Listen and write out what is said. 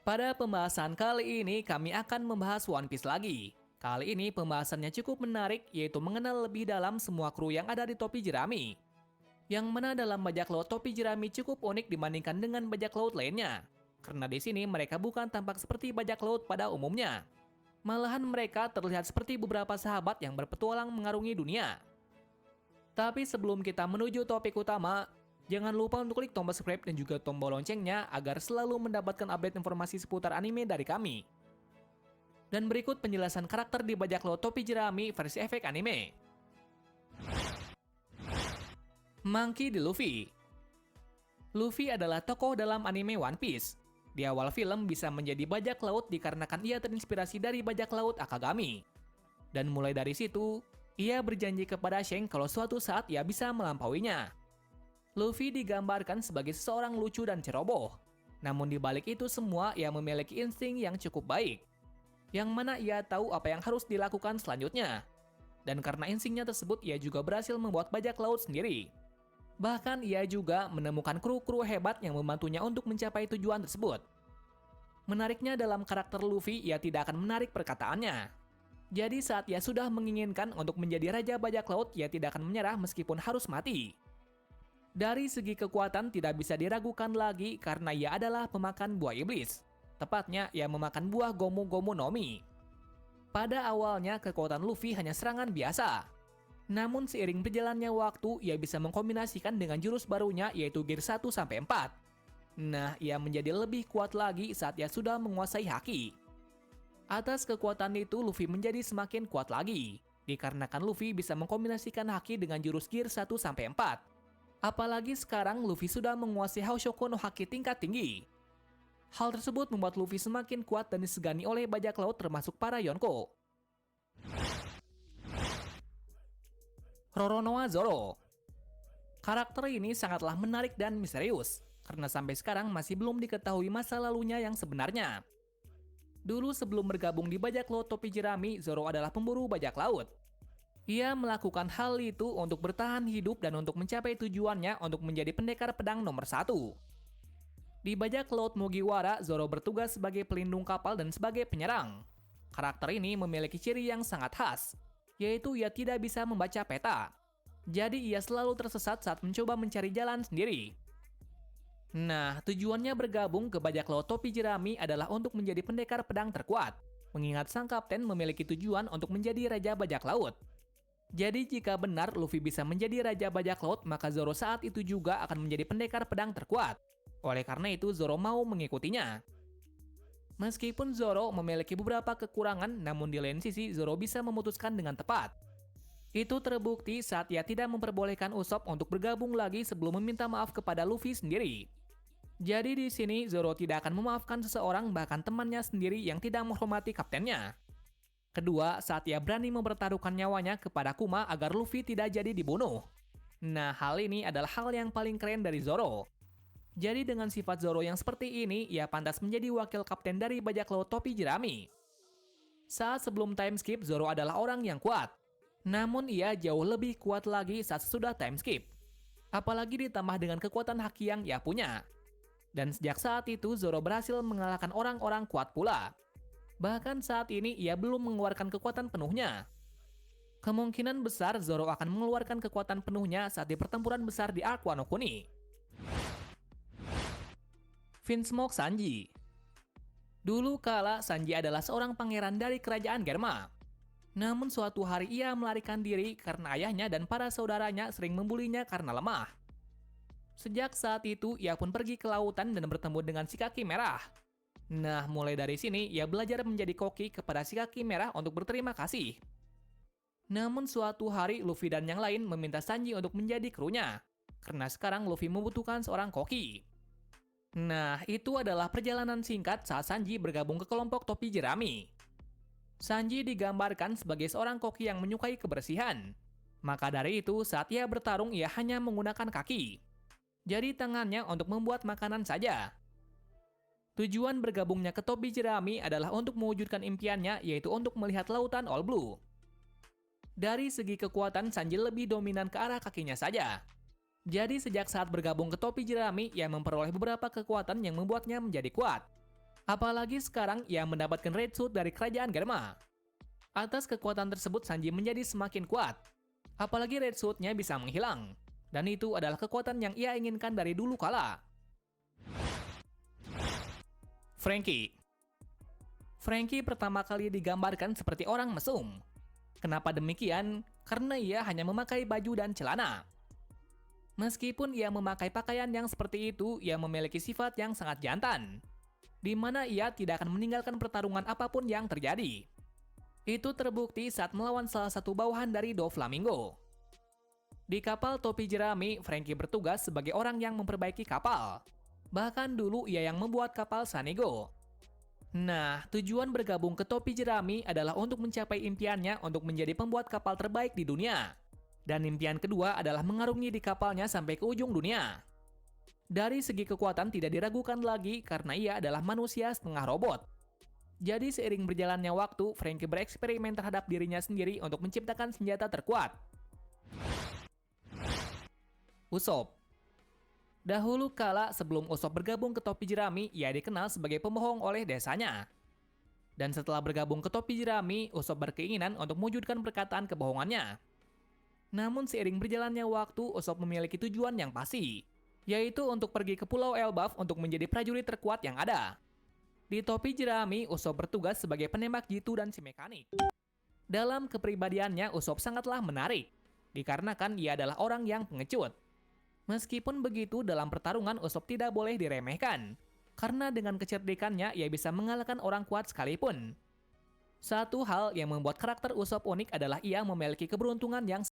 Pada pembahasan kali ini kami akan membahas One Piece lagi. Kali ini pembahasannya cukup menarik, yaitu mengenal lebih dalam semua kru yang ada di topi jerami. Yang mana dalam bajak laut topi jerami cukup unik dibandingkan dengan bajak laut lainnya. Karena di sini mereka bukan tampak seperti bajak laut pada umumnya. Malahan mereka terlihat seperti beberapa sahabat yang berpetualang mengarungi dunia. Tapi sebelum kita menuju topik utama, jangan lupa untuk klik tombol subscribe dan juga tombol loncengnya agar selalu mendapatkan update informasi seputar anime dari kami. Dan berikut penjelasan karakter di bajak laut topi jerami versi efek anime. Monkey D. Luffy. Luffy adalah tokoh dalam anime One Piece. Di awal film bisa menjadi bajak laut dikarenakan ia terinspirasi dari bajak laut Akagami. Dan mulai dari situ, ia berjanji kepada Shanks kalau suatu saat ia bisa melampauinya. Luffy digambarkan sebagai seseorang lucu dan ceroboh. Namun di balik itu semua, ia memiliki insting yang cukup baik. Yang mana ia tahu apa yang harus dilakukan selanjutnya. Dan karena instingnya tersebut, ia juga berhasil membuat bajak laut sendiri. Bahkan ia juga menemukan kru-kru hebat yang membantunya untuk mencapai tujuan tersebut. Menariknya dalam karakter Luffy, ia tidak akan menarik perkataannya. Jadi saat ia sudah menginginkan untuk menjadi raja bajak laut, ia tidak akan menyerah meskipun harus mati. Dari segi kekuatan tidak bisa diragukan lagi karena ia adalah pemakan buah iblis. Tepatnya, ia memakan buah Gomu Gomu no Mi. Pada awalnya, kekuatan Luffy hanya serangan biasa. Namun seiring berjalannya waktu, ia bisa mengkombinasikan dengan jurus barunya yaitu Gear 1-4. Nah, ia menjadi lebih kuat lagi saat ia sudah menguasai Haki. Atas kekuatan itu, Luffy menjadi semakin kuat lagi. Dikarenakan Luffy bisa mengkombinasikan Haki dengan jurus Gear 1-4. Apalagi sekarang Luffy sudah menguasai Haoshoku no Haki tingkat tinggi. Hal tersebut membuat Luffy semakin kuat dan disegani oleh bajak laut termasuk para Yonko. Roronoa Zoro. Karakter ini sangatlah menarik dan misterius, karena sampai sekarang masih belum diketahui masa lalunya yang sebenarnya. Dulu sebelum bergabung di bajak laut topi jerami, Zoro adalah pemburu bajak laut. Ia melakukan hal itu untuk bertahan hidup dan untuk mencapai tujuannya untuk menjadi pendekar pedang nomor 1. Di bajak laut Mugiwara, Zoro bertugas sebagai pelindung kapal dan sebagai penyerang. Karakter ini memiliki ciri yang sangat khas, yaitu ia tidak bisa membaca peta. Jadi ia selalu tersesat saat mencoba mencari jalan sendiri. Nah, tujuannya bergabung ke bajak laut topi jerami adalah untuk menjadi pendekar pedang terkuat, mengingat sang kapten memiliki tujuan untuk menjadi raja bajak laut. Jadi jika benar Luffy bisa menjadi raja bajak laut, maka Zoro saat itu juga akan menjadi pendekar pedang terkuat. Oleh karena itu Zoro mau mengikutinya. Meskipun Zoro memiliki beberapa kekurangan, namun di lain sisi Zoro bisa memutuskan dengan tepat. Itu terbukti saat ia tidak memperbolehkan Usopp untuk bergabung lagi sebelum meminta maaf kepada Luffy sendiri. Jadi di sini Zoro tidak akan memaafkan seseorang, bahkan temannya sendiri yang tidak menghormati kaptennya. Kedua, saat ia berani mempertaruhkan nyawanya kepada Kuma agar Luffy tidak jadi dibunuh. Nah, hal ini adalah hal yang paling keren dari Zoro. Jadi dengan sifat Zoro yang seperti ini, ia pantas menjadi wakil kapten dari bajak laut topi jerami. Saat sebelum time skip, Zoro adalah orang yang kuat. Namun ia jauh lebih kuat lagi saat sesudah time skip. Apalagi ditambah dengan kekuatan haki yang ia punya. Dan sejak saat itu, Zoro berhasil mengalahkan orang-orang kuat pula. Bahkan saat ini ia belum mengeluarkan kekuatan penuhnya. Kemungkinan besar Zoro akan mengeluarkan kekuatan penuhnya saat di pertempuran besar di Arc Wano Kuni. Vinsmoke Sanji. Dulu kala Sanji adalah seorang pangeran dari kerajaan Germa. Namun suatu hari ia melarikan diri karena ayahnya dan para saudaranya sering membulinya karena lemah. Sejak saat itu ia pun pergi ke lautan dan bertemu dengan si kaki merah. Nah, mulai dari sini, ia belajar menjadi koki kepada si kaki merah untuk berterima kasih. Namun suatu hari, Luffy dan yang lain meminta Sanji untuk menjadi krunya. Karena sekarang Luffy membutuhkan seorang koki. Nah, itu adalah perjalanan singkat saat Sanji bergabung ke kelompok topi jerami. Sanji digambarkan sebagai seorang koki yang menyukai kebersihan. Maka dari itu, saat ia bertarung, ia hanya menggunakan kaki. Jadi tangannya untuk membuat makanan saja. Tujuan bergabungnya ke topi jerami adalah untuk mewujudkan impiannya, yaitu untuk melihat lautan All Blue. Dari segi kekuatan, Sanji lebih dominan ke arah kakinya saja. Jadi sejak saat bergabung ke topi jerami, ia memperoleh beberapa kekuatan yang membuatnya menjadi kuat. Apalagi sekarang ia mendapatkan Red Suit dari kerajaan Germa. Atas kekuatan tersebut Sanji menjadi semakin kuat. Apalagi Red Suit-nya bisa menghilang. Dan itu adalah kekuatan yang ia inginkan dari dulu kala. Franky. Franky pertama kali digambarkan seperti orang mesum. Kenapa demikian? Karena ia hanya memakai baju dan celana. Meskipun ia memakai pakaian yang seperti itu, ia memiliki sifat yang sangat jantan, di mana ia tidak akan meninggalkan pertarungan apapun yang terjadi. Itu terbukti saat melawan salah satu bawahan dari Doflamingo. Di kapal topi jerami, Franky bertugas sebagai orang yang memperbaiki kapal. Bahkan dulu ia yang membuat kapal Sanego. Nah, tujuan bergabung ke topi jerami adalah untuk mencapai impiannya untuk menjadi pembuat kapal terbaik di dunia. Dan impian kedua adalah mengarungi di kapalnya sampai ke ujung dunia. Dari segi kekuatan tidak diragukan lagi karena ia adalah manusia setengah robot. Jadi seiring berjalannya waktu, Franky bereksperimen terhadap dirinya sendiri untuk menciptakan senjata terkuat. Usopp. Dahulu kala sebelum Usopp bergabung ke topi jerami, ia dikenal sebagai pembohong oleh desanya. Dan setelah bergabung ke topi jerami, Usopp berkeinginan untuk mewujudkan perkataan kebohongannya. Namun seiring berjalannya waktu, Usopp memiliki tujuan yang pasti, yaitu untuk pergi ke Pulau Elbaf untuk menjadi prajurit terkuat yang ada. Di topi jerami, Usopp bertugas sebagai penembak jitu dan si mekanik. Dalam kepribadiannya, Usopp sangatlah menarik, dikarenakan ia adalah orang yang pengecut. Meskipun begitu, dalam pertarungan Usopp tidak boleh diremehkan, karena dengan kecerdikannya ia bisa mengalahkan orang kuat sekalipun. Satu hal yang membuat karakter Usopp unik adalah ia memiliki keberuntungan yang